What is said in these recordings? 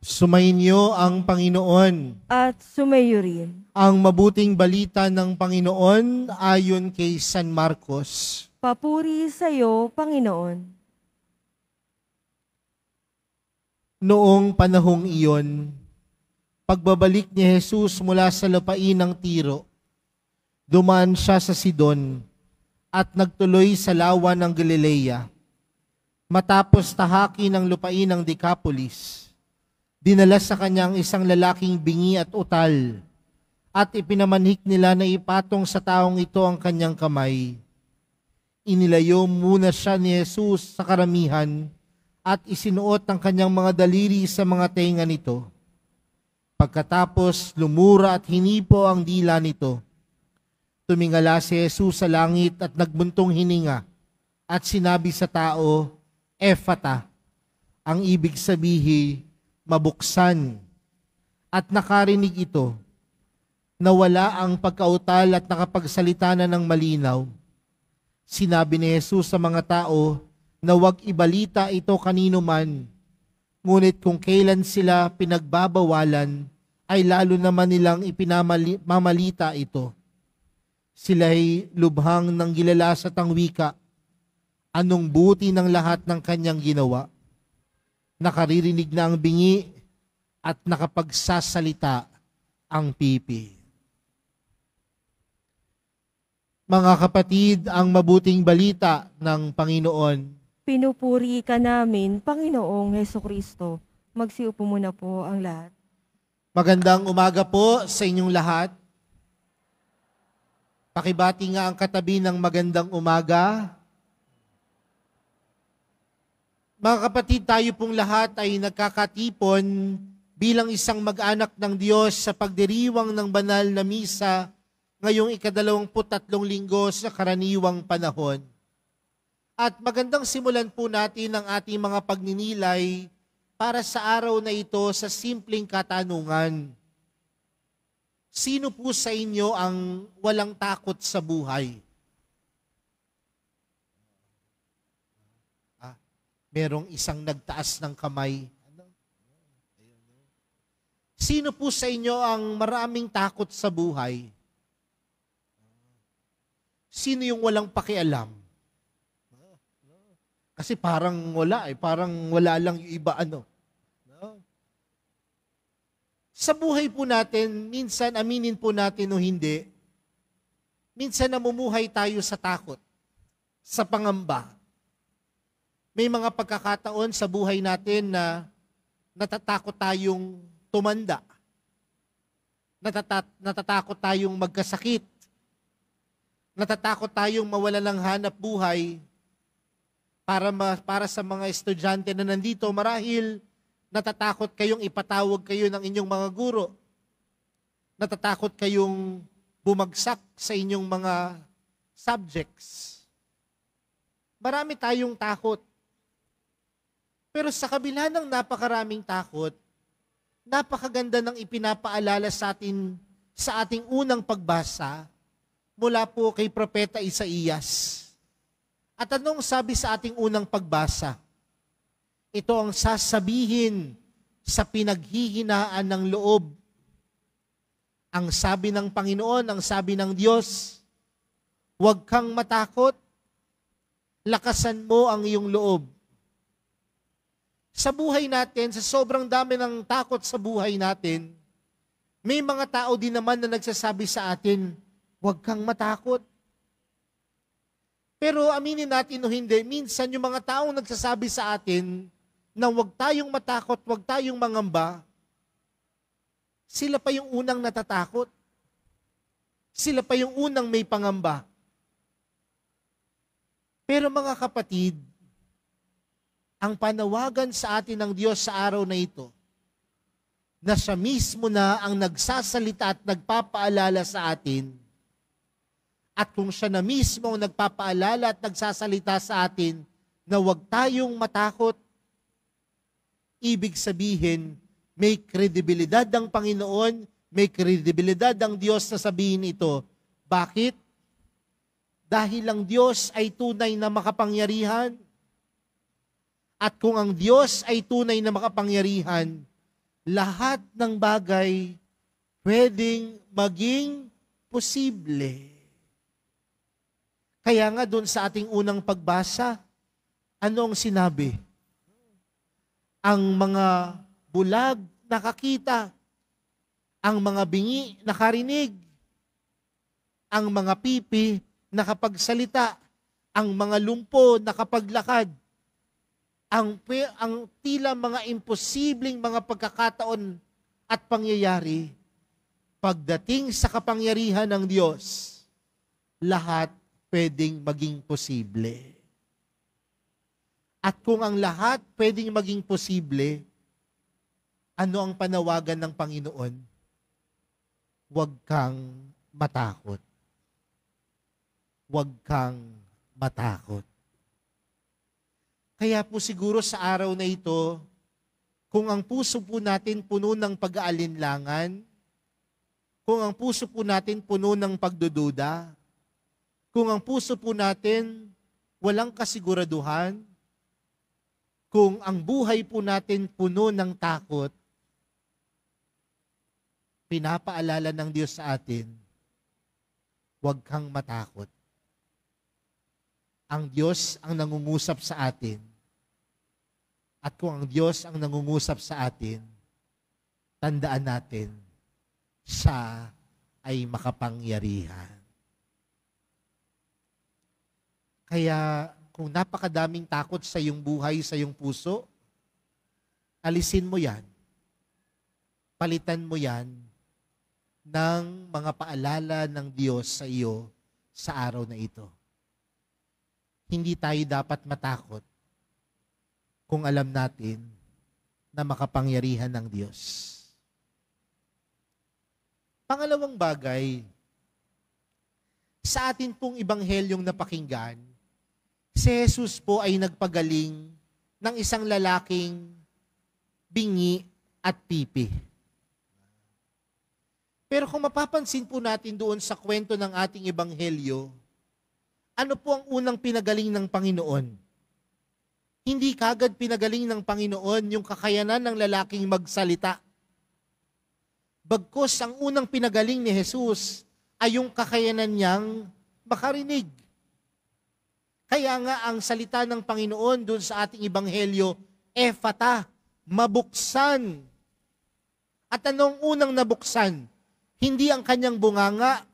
Sumainyo ang Panginoon. At sumayo rin. Ang mabuting balita ng Panginoon ayon kay San Marcos. Papuri sa iyo, Panginoon. Noong panahong iyon, pagbabalik ni Jesus mula sa lupain ng Tiro, dumaan siya sa Sidon at nagtuloy sa lawa ng Galilea. Matapos tahaki ng lupain ng Decapolis, dinala sa kanyang isang lalaking bingi at utal at ipinamanhik nila na ipatong sa taong ito ang kanyang kamay. Inilayo muna siya ni Jesus sa karamihan at isinuot ang kanyang mga daliri sa mga tenga nito. Pagkatapos lumura at hinipo ang dila nito. Tumingala si Jesus sa langit at nagbuntong hininga at sinabi sa tao, Ephata, ang ibig sabihin, mabuksan. At nakarinig ito, nawala ang pagkautal at nakapagsalita na ng malinaw. Sinabi ni Jesus sa mga tao na huwag ibalita ito kanino man, ngunit kung kailan sila pinagbabawalan, ay lalo naman nilang ipinamamalita ito. Sila'y lubhang nang gilala sa tangwika, anong buti ng lahat ng kanyang ginawa. Nakaririnig na ang bingi at nakapagsasalita ang pipi. Mga kapatid, ang mabuting balita ng Panginoon. Pinupuri ka namin, Panginoong Hesukristo. Magsiupo muna po ang lahat. Magandang umaga po sa inyong lahat. Pakibati nga ang katabi ng magandang umaga. Mga kapatid, tayo pong lahat ay nagkakatipon bilang isang mag-anak ng Diyos sa pagdiriwang ng banal na misa ngayong ika-23 linggo sa karaniwang panahon. At magandang simulan po natin ang ating mga pagninilay para sa araw na ito sa simpleng katanungan. Sino po sa inyo ang walang takot sa buhay? Merong isang nagtaas ng kamay. Sino po sa inyo ang maraming takot sa buhay? Sino yung walang pakialam? Kasi parang wala lang yung iba Sa buhay po natin, minsan aminin po natin o hindi, minsan namumuhay tayo sa takot, sa pangamba. May mga pagkakataon sa buhay natin na natatakot tayong tumanda. Natatakot tayong magkasakit. Natatakot tayong mawala ng hanap buhay. Para sa mga estudyante na nandito, marahil natatakot kayong ipatawag kayo ng inyong mga guro. Natatakot kayong bumagsak sa inyong mga subjects. Marami tayong takot. Pero sa kabila ng napakaraming takot, napakaganda ng ipinapaalala sa atin sa ating unang pagbasa mula po kay Propeta Isaías. At anong sabi sa ating unang pagbasa? Ito ang sasabihin sa pinaghihinaan ng loob. Ang sabi ng Panginoon, ang sabi ng Diyos, huwag kang matakot, lakasan mo ang iyong loob. Sa buhay natin, sa sobrang dami ng takot sa buhay natin, may mga tao din naman na nagsasabi sa atin, huwag kang matakot. Pero aminin natin o hindi, minsan yung mga taong nagsasabi sa atin na huwag tayong matakot, huwag tayong mangamba, sila pa yung unang natatakot. Sila pa yung unang may pangamba. Pero mga kapatid, ang panawagan sa atin ng Diyos sa araw na ito, na siya mismo na ang nagsasalita at nagpapaalala sa atin, at kung siya na mismo ang nagpapaalala at nagsasalita sa atin na huwag tayong matakot, ibig sabihin, may kredibilidad ang Panginoon, may kredibilidad ang Diyos na sabihin ito. Bakit? Dahil ang Diyos ay tunay na makapangyarihan. At kung ang Diyos ay tunay na makapangyarihan, lahat ng bagay pwedeng maging posible. Kaya nga doon sa ating unang pagbasa, ano ang sinabi? Ang mga bulag nakakita, ang mga bingi nakarinig, ang mga pipi nakapagsalita, ang mga lumpo nakapaglakad, ang tila mga imposibleng mga pagkakataon at pangyayari, pagdating sa kapangyarihan ng Diyos, lahat pwedeng maging posible. At kung ang lahat pwedeng maging posible, ano ang panawagan ng Panginoon? Huwag kang matakot. Huwag kang matakot. Kaya po siguro sa araw na ito, kung ang puso po natin puno ng pag-aalinlangan, kung ang puso po natin puno ng pagdududa, kung ang puso po natin walang kasiguraduhan, kung ang buhay po natin puno ng takot, pinapaalala ng Diyos sa atin, huwag kang matakot. Ang Diyos ang nangungusap sa atin. At kung ang Diyos ang nangungusap sa atin, tandaan natin, siya ay makapangyarihan. Kaya kung napakadaming takot sa iyong buhay, sa iyong puso, alisin mo yan. Palitan mo yan ng mga paalala ng Diyos sa iyo sa araw na ito. Hindi tayo dapat matakot kung alam natin na makapangyarihan ng Diyos. Pangalawang bagay, sa atin pong ibanghelyong napakinggan, si Jesus po ay nagpagaling ng isang lalaking bingi at pipi. Pero kung mapapansin po natin doon sa kwento ng ating ebanghelyo, ano po ang unang pinagaling ng Panginoon? Hindi kagad pinagaling ng Panginoon yung kakayanan ng lalaking magsalita. Bagkus ang unang pinagaling ni Jesus ay yung kakayanan niyang makarinig. Kaya nga ang salita ng Panginoon doon sa ating ebanghelyo, ephata, mabuksan. At anong unang nabuksan? Hindi ang kanyang bunganga,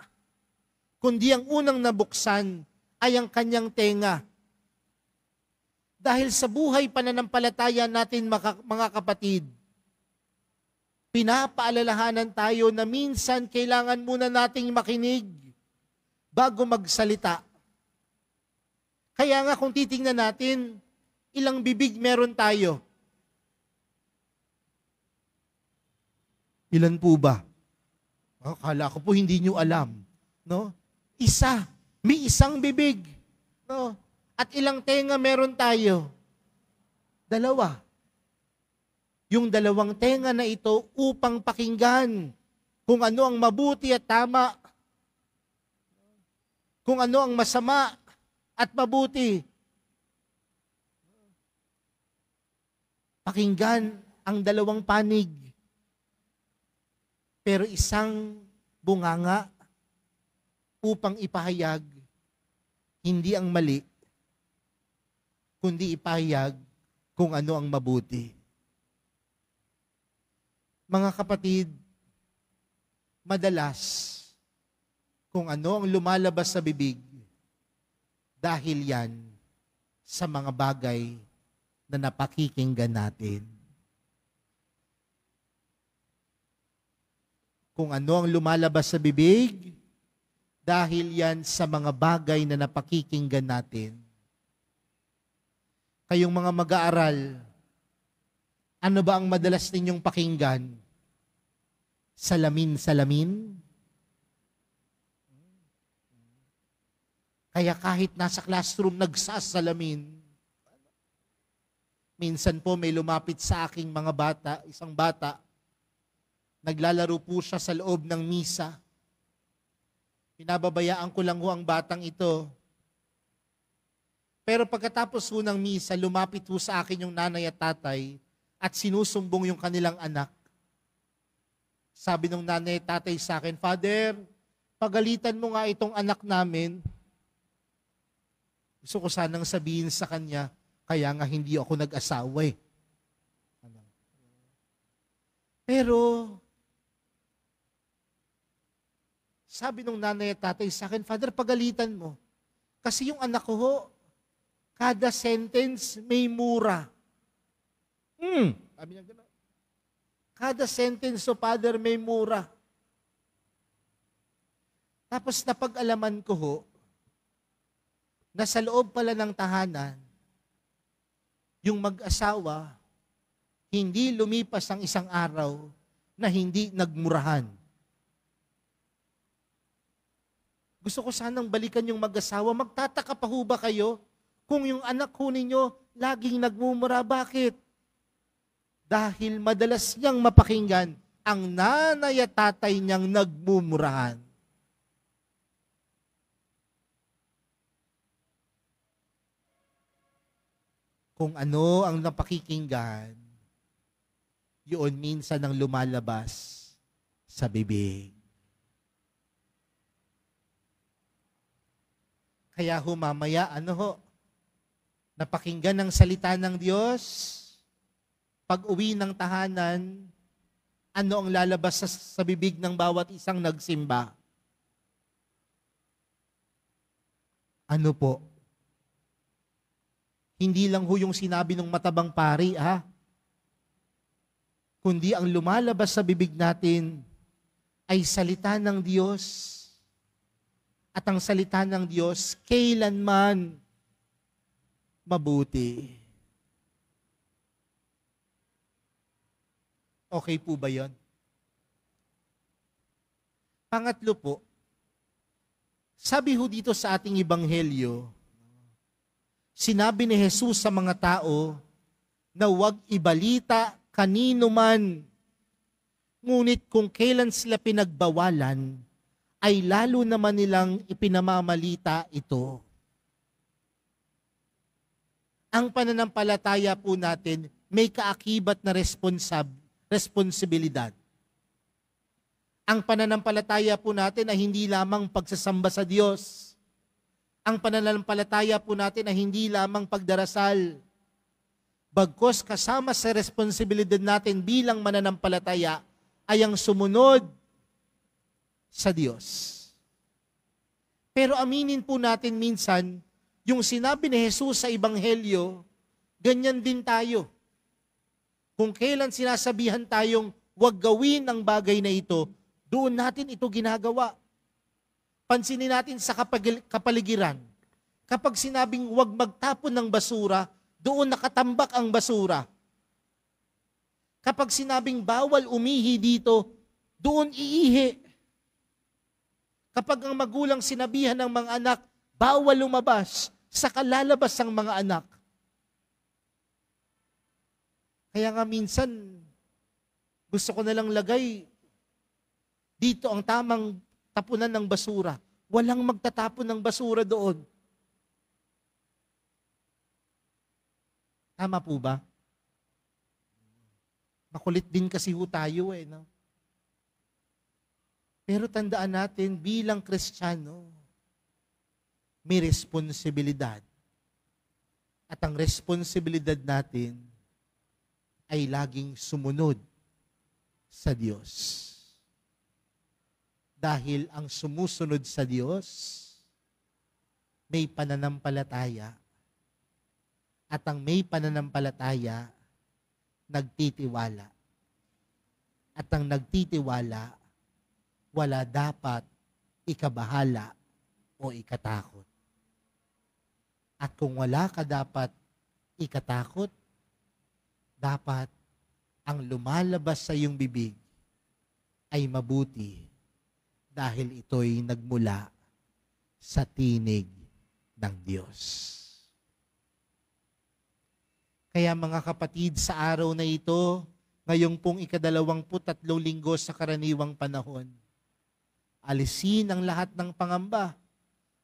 kundi ang unang nabuksan ay ang kanyang tenga. Dahil sa buhay pananampalataya natin mga kapatid, pinapaalalahanan tayo na minsan kailangan muna nating makinig bago magsalita. Kaya nga kung titingnan natin, ilang bibig meron tayo? Ilan po ba? Akala ko po hindi nyo alam. No? Isa. May isang bibig. No? At ilang tenga meron tayo? Dalawa. Yung dalawang tenga na ito upang pakinggan kung ano ang mabuti at tama, kung ano ang masama at mabuti. Pakinggan ang dalawang panig. Pero isang bunganga upang ipahayag hindi ang mali, kundi ipahayag kung ano ang mabuti. Mga kapatid, madalas kung ano ang lumalabas sa bibig, dahil yan sa mga bagay na napakikinggan natin. Kung ano ang lumalabas sa bibig, dahil yan sa mga bagay na napakikinggan natin. Kayong mga mag-aaral, ano ba ang madalas ninyong pakinggan? Salamin-salamin? Kaya kahit nasa classroom, nagsasalamin. Minsan po may lumapit sa aking mga bata, isang bata, naglalaro po siya sa loob ng misa. Pinababayaan ko lang ho ang batang ito. Pero pagkatapos ho ng misa, lumapit ho sa akin yung nanay at tatay at sinusumbong yung kanilang anak. Sabi nung nanay at tatay sa akin, Father, pagalitan mo nga itong anak namin. Gusto ko sanang sabihin sa kanya, kaya nga hindi ako nag-asawa eh. Pero, sabi nung nanay at tatay sa akin, Father, pagalitan mo. Kasi yung anak ko ho, kada sentence may mura. Sabi niya gano'n. Kada sentence so Father may mura. Tapos napag-alaman ko ho, na sa loob pala ng tahanan, yung mag-asawa, hindi lumipas ang isang araw na hindi nagmurahan. Gusto ko sanang balikan yung mag-asawa. Magtataka pa ho ba kayo kung yung anak ho ninyo laging nagmumura? Bakit? Dahil madalas niyang mapakinggan ang nanay at tatay niyang nagmumurahan. Kung ano ang napakikinggan, yun minsan ang lumalabas sa bibig. Kaya mamaya, napakinggan ang salita ng Diyos, pag uwi ng tahanan, ano ang lalabas sa bibig ng bawat isang nagsimba? Ano po? Hindi lang ho yung sinabi ng matabang pari, kundi ang lumalabas sa bibig natin ay salita ng Diyos. At ang salita ng Diyos, kailanman mabuti. Okay po ba yon? Pangatlo po, sabi ho dito sa ating ebanghelyo, sinabi ni Jesus sa mga tao na huwag ibalita kanino man, ngunit kung kailan sila pinagbawalan, ay lalo naman nilang ipinamamalita ito. Ang pananampalataya po natin may kaakibat na responsibilidad. Ang pananampalataya po natin ay hindi lamang pagsasamba sa Diyos. Ang pananampalataya po natin ay hindi lamang pagdarasal. Bagkus kasama sa responsibilidad natin bilang mananampalataya ay ang sumunod sa Diyos. Pero aminin po natin minsan, yung sinabi ni Jesus sa Ebanghelyo, ganyan din tayo. Kung kailan sinasabihan tayong huwag gawin ang bagay na ito, doon natin ito ginagawa. Pansinin natin sa kapaligiran. Kapag sinabing huwag magtapon ng basura, doon nakatambak ang basura. Kapag sinabing bawal umihi dito, doon iihi. Kapag ang magulang sinabihan ng mga anak, bawal lumabas, saka lalabas ang mga anak. Kaya nga minsan, gusto ko nalang lagay dito ang tamang tapunan ng basura. Walang magtatapon ng basura doon. Tama po ba? Makulit din kasi ho tayo no? Pero tandaan natin, bilang Kristiyano, may responsibilidad. At ang responsibilidad natin ay laging sumunod sa Diyos. Dahil ang sumusunod sa Diyos, may pananampalataya. At ang may pananampalataya, nagtitiwala. At ang nagtitiwala, wala dapat ikabahala o ikatakot. At kung wala ka dapat ikatakot, dapat ang lumalabas sa iyong bibig ay mabuti dahil ito'y nagmula sa tinig ng Diyos. Kaya mga kapatid, sa araw na ito, ngayong pong 23 linggo sa karaniwang panahon, alisin ang lahat ng pangamba,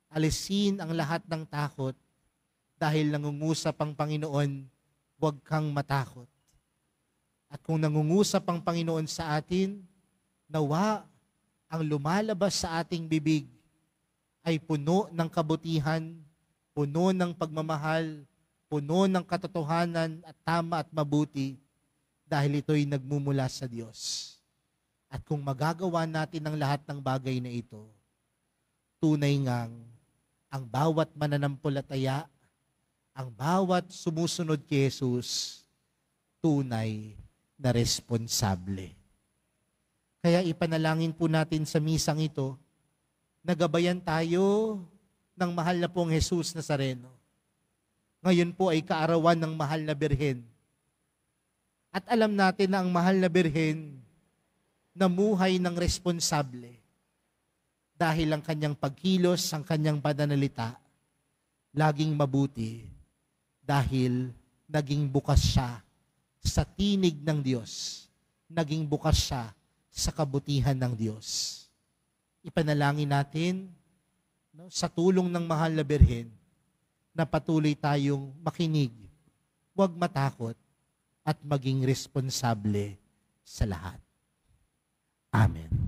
alisin ang lahat ng takot, dahil nangungusap ang Panginoon, huwag kang matakot. At kung nangungusap ang Panginoon sa atin, Nawa ang lumalabas sa ating bibig ay puno ng kabutihan, puno ng pagmamahal, puno ng katotohanan at tama at mabuti dahil ito'y nagmumula sa Diyos. At kung magagawa natin ang lahat ng bagay na ito, tunay ngang ang bawat mananampalataya, ang bawat sumusunod kay Jesus, tunay na responsable. Kaya ipanalangin po natin sa misang ito, nagabayan tayo ng mahal na pong Jesus Nazareno. Ngayon po ay kaarawan ng mahal na Birhen. At alam natin na ang mahal na Birhen namuhay ng responsable dahil ang kanyang pagkilos, ang kanyang pananalita, laging mabuti dahil naging bukas siya sa tinig ng Diyos, naging bukas siya sa kabutihan ng Diyos. Ipanalangin natin sa tulong ng mahal na Birhen na patuloy tayong makinig, huwag matakot at maging responsable sa lahat. Amen.